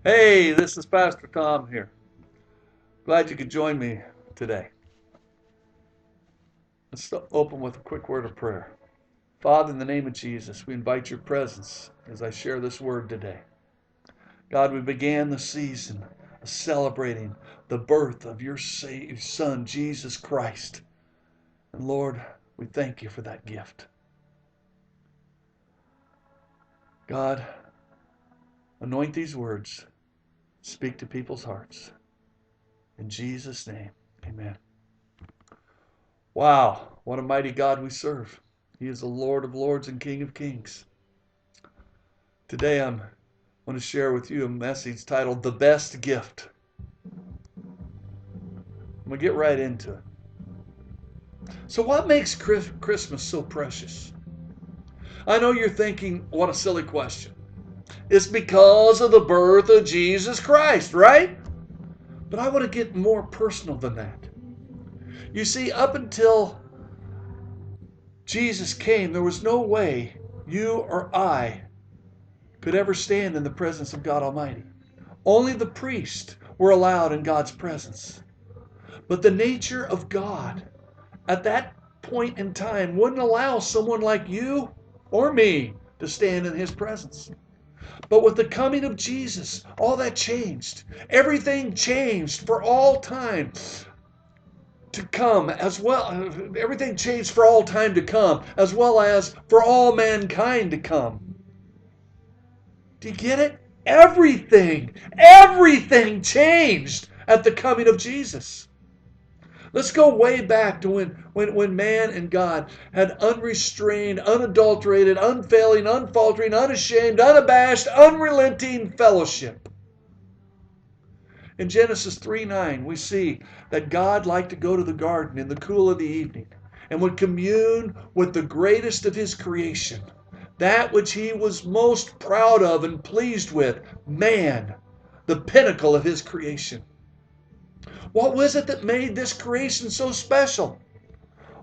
Hey, this is Pastor Tom here. Glad you could join me today. Let's open with a quick word of prayer. Father, in the name of Jesus, we invite your presence as I share this word today. God, we began the season of celebrating the birth of your Son, Jesus Christ. And Lord, we thank you for that gift. God, anoint these words. Speak to people's hearts. In Jesus' name, amen. Wow, what a mighty God we serve. He is the Lord of lords and King of kings. Today I'm going to share with you a message titled The Best Gift. I'm going to get right into it. So what makes Christmas so precious? I know you're thinking, what a silly question. It's because of the birth of Jesus Christ, right? But I want to get more personal than that. You see, up until Jesus came, there was no way you or I could ever stand in the presence of God Almighty. Only the priests were allowed in God's presence. But the nature of God at that point in time wouldn't allow someone like you or me to stand in his presence. But with the coming of Jesus, all that changed. Everything changed for all time to come as well. Everything changed for all time to come, as well as for all mankind to come. Do you get it? Everything changed at the coming of Jesus. Let's go way back to when man and God had unrestrained, unadulterated, unfailing, unfaltering, unashamed, unabashed, unrelenting fellowship. In Genesis 3:9, we see that God liked to go to the garden in the cool of the evening and would commune with the greatest of his creation, that which he was most proud of and pleased with, man, the pinnacle of his creation. What was it that made this creation so special?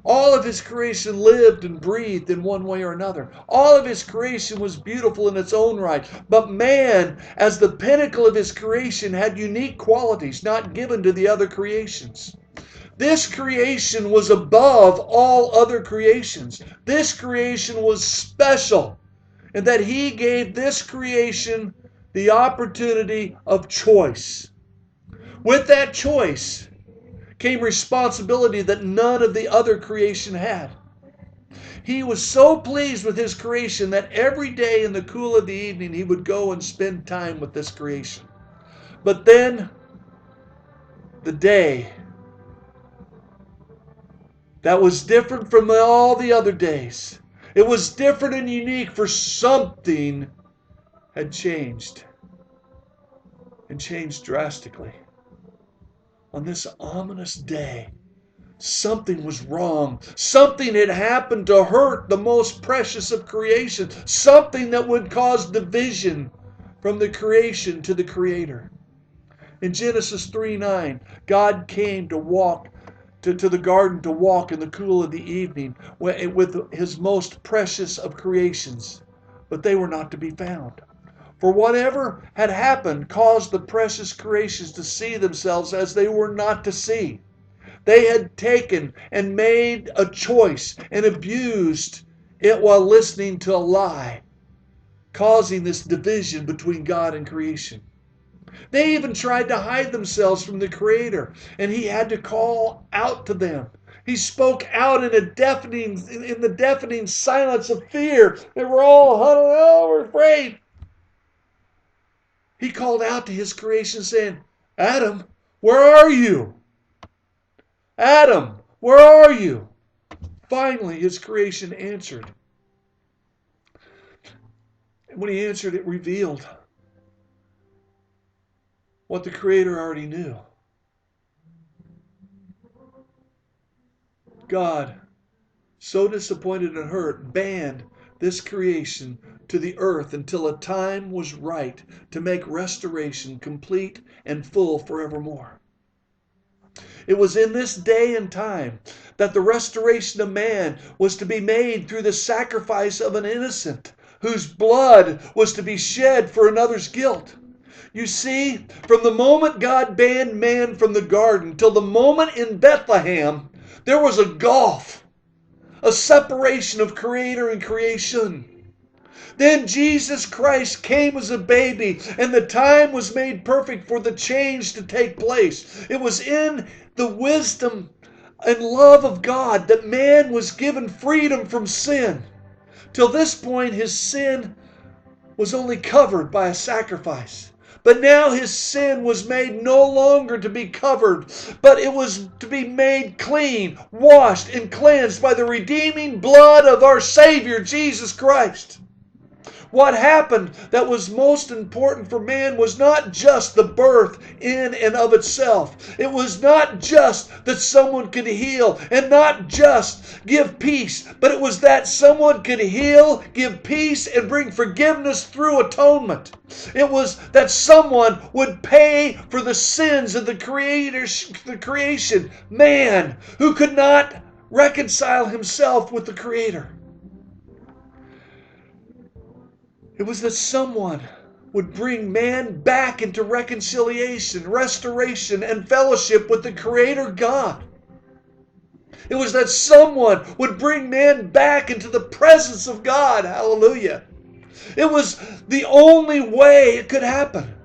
All of his creation lived and breathed in one way or another. All of his creation was beautiful in its own right. But man, as the pinnacle of his creation, had unique qualities not given to the other creations. This creation was above all other creations. This creation was special in that he gave this creation the opportunity of choice. With that choice came responsibility that none of the other creation had. He was so pleased with his creation that every day in the cool of the evening he would go and spend time with this creation. But then the day that was different from all the other days, it was different and unique, for something had changed, and changed drastically. On this ominous day, something was wrong. Something had happened to hurt the most precious of creation. Something that would cause division from the creation to the Creator. In Genesis 3:9, God came to walk to the garden to walk in the cool of the evening with his most precious of creations. But they were not to be found. For whatever had happened caused the precious creations to see themselves as they were not to see. They had taken and made a choice and abused it while listening to a lie, causing this division between God and creation. They even tried to hide themselves from the Creator, and he had to call out to them. He spoke out in the deafening silence of fear. They were all huddled, oh, we're afraid. He called out to his creation saying, Adam, where are you? Adam, where are you? Finally, his creation answered. And when he answered, it revealed what the Creator already knew. God, so disappointed and hurt, banned this creation to the earth until a time was right to make restoration complete and full forevermore. It was in this day and time that the restoration of man was to be made through the sacrifice of an innocent whose blood was to be shed for another's guilt. You see, from the moment God banned man from the garden till the moment in Bethlehem, there was a gulf, a separation of creator and creation. Then Jesus Christ came as a baby, and the time was made perfect for the change to take place. It was in the wisdom and love of God that man was given freedom from sin. Till this point, his sin was only covered by a sacrifice. But now his sin was made no longer to be covered, but it was to be made clean, washed, and cleansed by the redeeming blood of our Savior, Jesus Christ. What happened that was most important for man was not just the birth in and of itself. It was not just that someone could heal and not just give peace, but it was that someone could heal, give peace, and bring forgiveness through atonement. It was that someone would pay for the sins of the creation, man, who could not reconcile himself with the Creator. It was that someone would bring man back into reconciliation, restoration, and fellowship with the Creator God. It was that someone would bring man back into the presence of God. Hallelujah. It was the only way it could happen.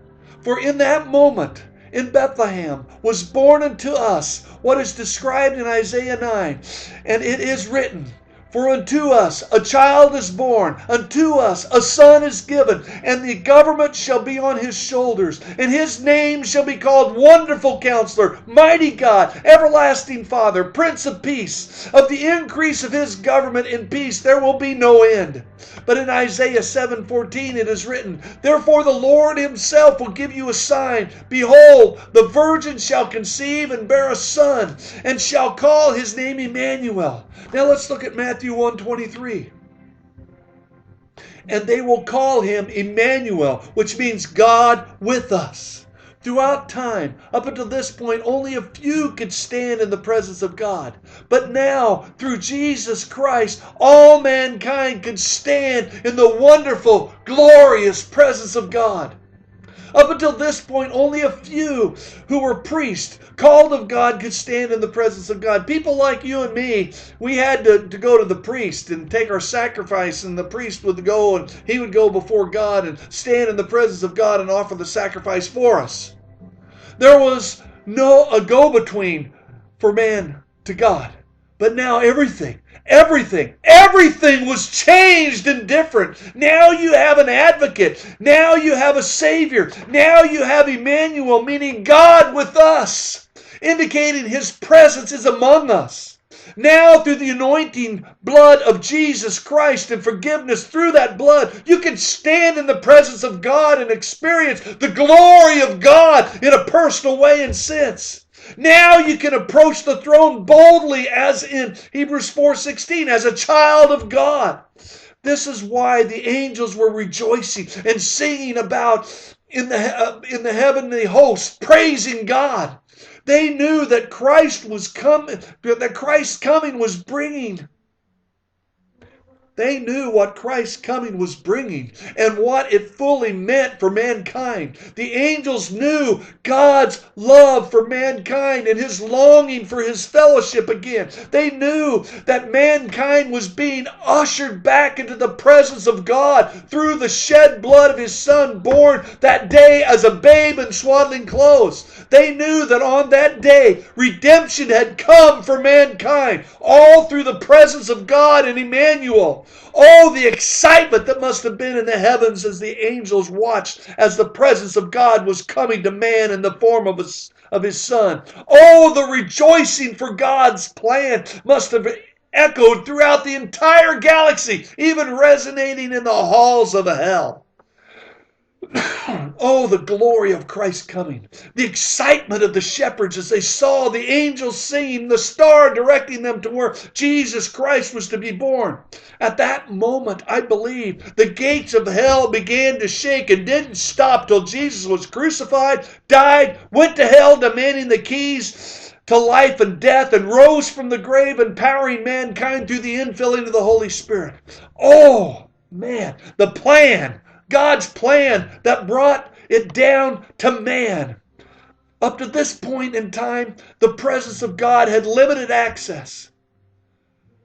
For in that moment, in Bethlehem, was born unto us what is described in Isaiah 9. And it is written, "For unto us a child is born, unto us a son is given, and the government shall be on his shoulders, and his name shall be called Wonderful Counselor, Mighty God, Everlasting Father, Prince of Peace. Of the increase of his government and peace there will be no end." But in Isaiah 7:14 it is written, "Therefore the Lord himself will give you a sign. Behold, the virgin shall conceive and bear a son, and shall call his name Emmanuel." Now let's look at Matthew 1:23. "And they will call him Emmanuel," which means God with us. Throughout time, up until this point, only a few could stand in the presence of God. But now, through Jesus Christ, all mankind could stand in the wonderful, glorious presence of God. Up until this point, only a few who were priests, called of God, could stand in the presence of God. People like you and me, we had to go to the priest and take our sacrifice, and the priest would go and he would go before God and stand in the presence of God and offer the sacrifice for us. There was no a go-between for man to God. But now everything was changed and different. Now you have an advocate. Now you have a Savior. Now you have Emmanuel, meaning God with us, indicating his presence is among us. Now through the anointing blood of Jesus Christ and forgiveness through that blood, you can stand in the presence of God and experience the glory of God in a personal way and sense. Now you can approach the throne boldly, as in Hebrews 4:16, as a child of God. This is why the angels were rejoicing and singing about in the heavenly host, praising God. They knew that Christ was coming, that Christ's coming was bringing. They knew what Christ's coming was bringing and what it fully meant for mankind. The angels knew God's love for mankind and his longing for his fellowship again. They knew that mankind was being ushered back into the presence of God through the shed blood of his Son, born that day as a babe in swaddling clothes. They knew that on that day redemption had come for mankind, all through the presence of God and Emmanuel. Oh, the excitement that must have been in the heavens as the angels watched as the presence of God was coming to man in the form of his Son. Oh, the rejoicing for God's plan must have echoed throughout the entire galaxy, even resonating in the halls of hell. Oh, the glory of Christ coming. The excitement of the shepherds as they saw the angels singing, the star directing them to where Jesus Christ was to be born. At that moment, I believe, the gates of hell began to shake and didn't stop till Jesus was crucified, died, went to hell demanding the keys to life and death, and rose from the grave, empowering mankind through the infilling of the Holy Spirit. Oh, man, the plan, God's plan that brought it down to man. Up to this point in time, the presence of God had limited access,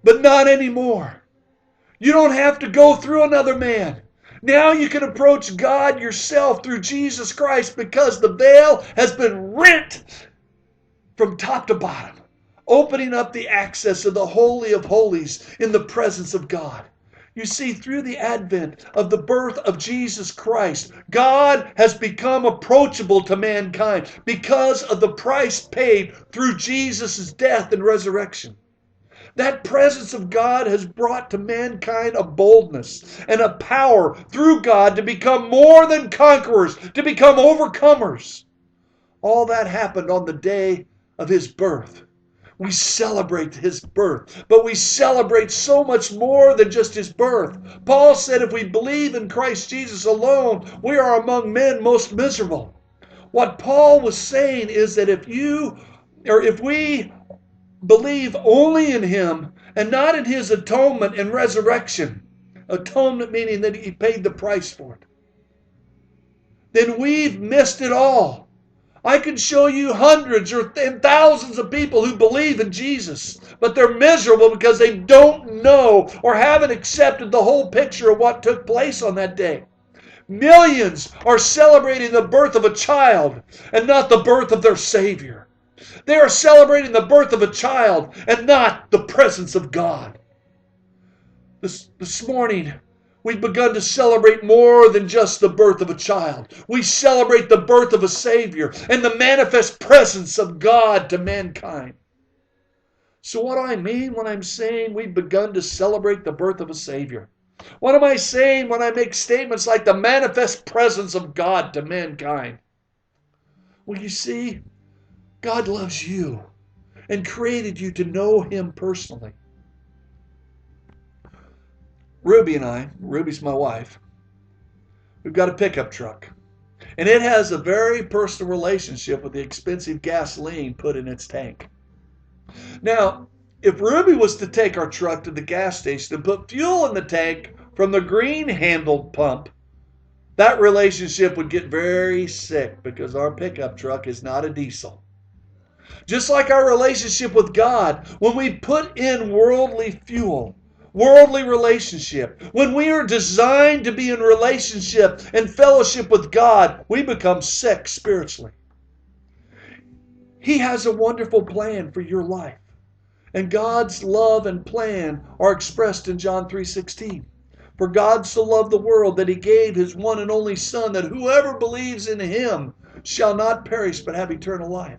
but not anymore. You don't have to go through another man. Now you can approach God yourself through Jesus Christ because the veil has been rent from top to bottom, opening up the access of the Holy of Holies in the presence of God. You see, through the advent of the birth of Jesus Christ, God has become approachable to mankind because of the price paid through Jesus' death and resurrection. That presence of God has brought to mankind a boldness and a power through God to become more than conquerors, to become overcomers. All that happened on the day of his birth. We celebrate his birth, but we celebrate so much more than just his birth. Paul said if we believe in Christ Jesus alone, we are among men most miserable. What Paul was saying is that if we believe only in him and not in his atonement and resurrection, atonement meaning that he paid the price for it, then we've missed it all. I can show you hundreds or thousands of people who believe in Jesus, but they're miserable because they don't know or haven't accepted the whole picture of what took place on that day. Millions are celebrating the birth of a child and not the birth of their Savior. They are celebrating the birth of a child and not the presence of God. This morning, we've begun to celebrate more than just the birth of a child. We celebrate the birth of a Savior and the manifest presence of God to mankind. So what do I mean when I'm saying we've begun to celebrate the birth of a Savior? What am I saying when I make statements like the manifest presence of God to mankind? Well, you see, God loves you and created you to know him personally. Ruby and I, Ruby's my wife, we've got a pickup truck. And it has a very personal relationship with the expensive gasoline put in its tank. Now, if Ruby was to take our truck to the gas station and put fuel in the tank from the green-handled pump, that relationship would get very sick because our pickup truck is not a diesel. Just like our relationship with God, when we put in worldly fuel, worldly relationship, when we are designed to be in relationship and fellowship with God, we become sick spiritually. He has a wonderful plan for your life. And God's love and plan are expressed in John 3:16. For God so loved the world that he gave his one and only Son, that whoever believes in him shall not perish but have eternal life.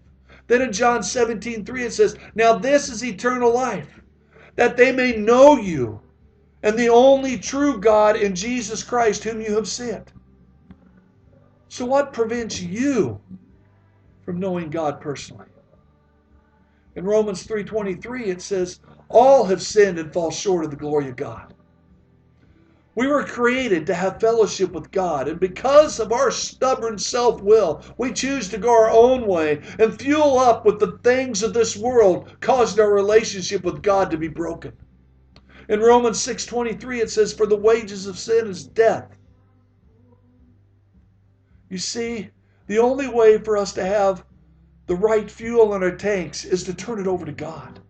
Then in John 17:3 it says, now this is eternal life, that they may know you and the only true God in Jesus Christ whom you have sent. So what prevents you from knowing God personally? In Romans 3:23 it says, all have sinned and fall short of the glory of God. We were created to have fellowship with God, and because of our stubborn self-will, we choose to go our own way and fuel up with the things of this world, causing our relationship with God to be broken. In Romans 6:23 it says, for the wages of sin is death. You see, the only way for us to have the right fuel in our tanks is to turn it over to God.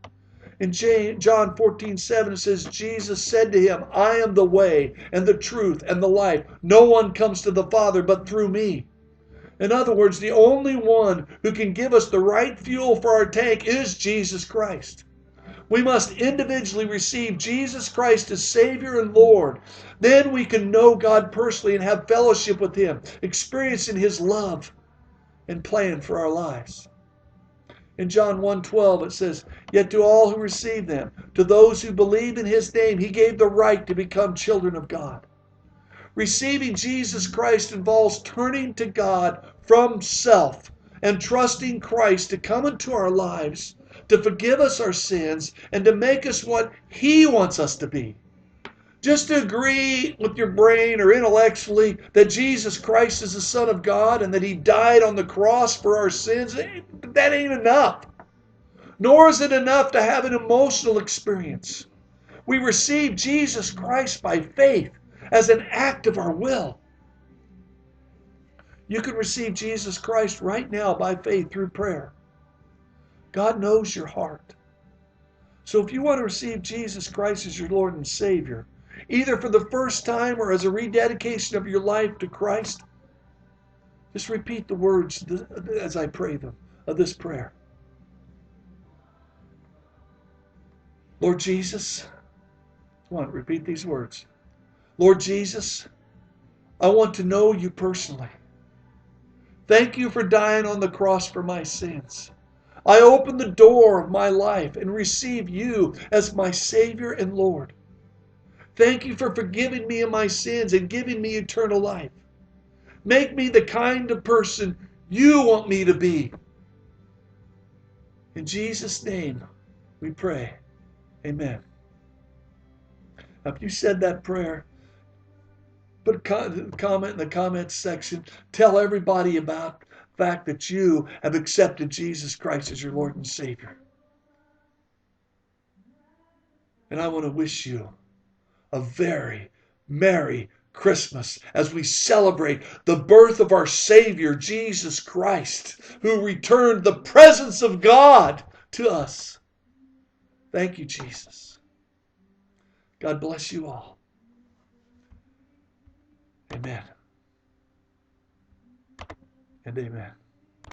In John 14:7 it says, Jesus said to him, I am the way and the truth and the life. No one comes to the Father but through me. In other words, the only one who can give us the right fuel for our tank is Jesus Christ. We must individually receive Jesus Christ as Savior and Lord. Then we can know God personally and have fellowship with him, experiencing his love and plan for our lives. In John 1:12 it says, yet to all who receive them, to those who believe in his name, he gave the right to become children of God. Receiving Jesus Christ involves turning to God from self and trusting Christ to come into our lives, to forgive us our sins, and to make us what he wants us to be. Just to agree with your brain or intellectually that Jesus Christ is the Son of God and that he died on the cross for our sins, that ain't enough. Nor is it enough to have an emotional experience. We receive Jesus Christ by faith as an act of our will. You can receive Jesus Christ right now by faith through prayer. God knows your heart. So if you want to receive Jesus Christ as your Lord and Savior, either for the first time or as a rededication of your life to Christ, just repeat the words as I pray them of this prayer. Lord Jesus, come on, repeat these words. Lord Jesus, I want to know you personally. Thank you for dying on the cross for my sins. I open the door of my life and receive you as my Savior and Lord. Thank you for forgiving me of my sins and giving me eternal life. Make me the kind of person you want me to be. In Jesus' name we pray. Amen. Now, if you said that prayer, put a comment in the comments section. Tell everybody about the fact that you have accepted Jesus Christ as your Lord and Savior. And I want to wish you a very Merry Christmas as we celebrate the birth of our Savior, Jesus Christ, who returned the presence of God to us. Thank you, Jesus. God bless you all. Amen and amen.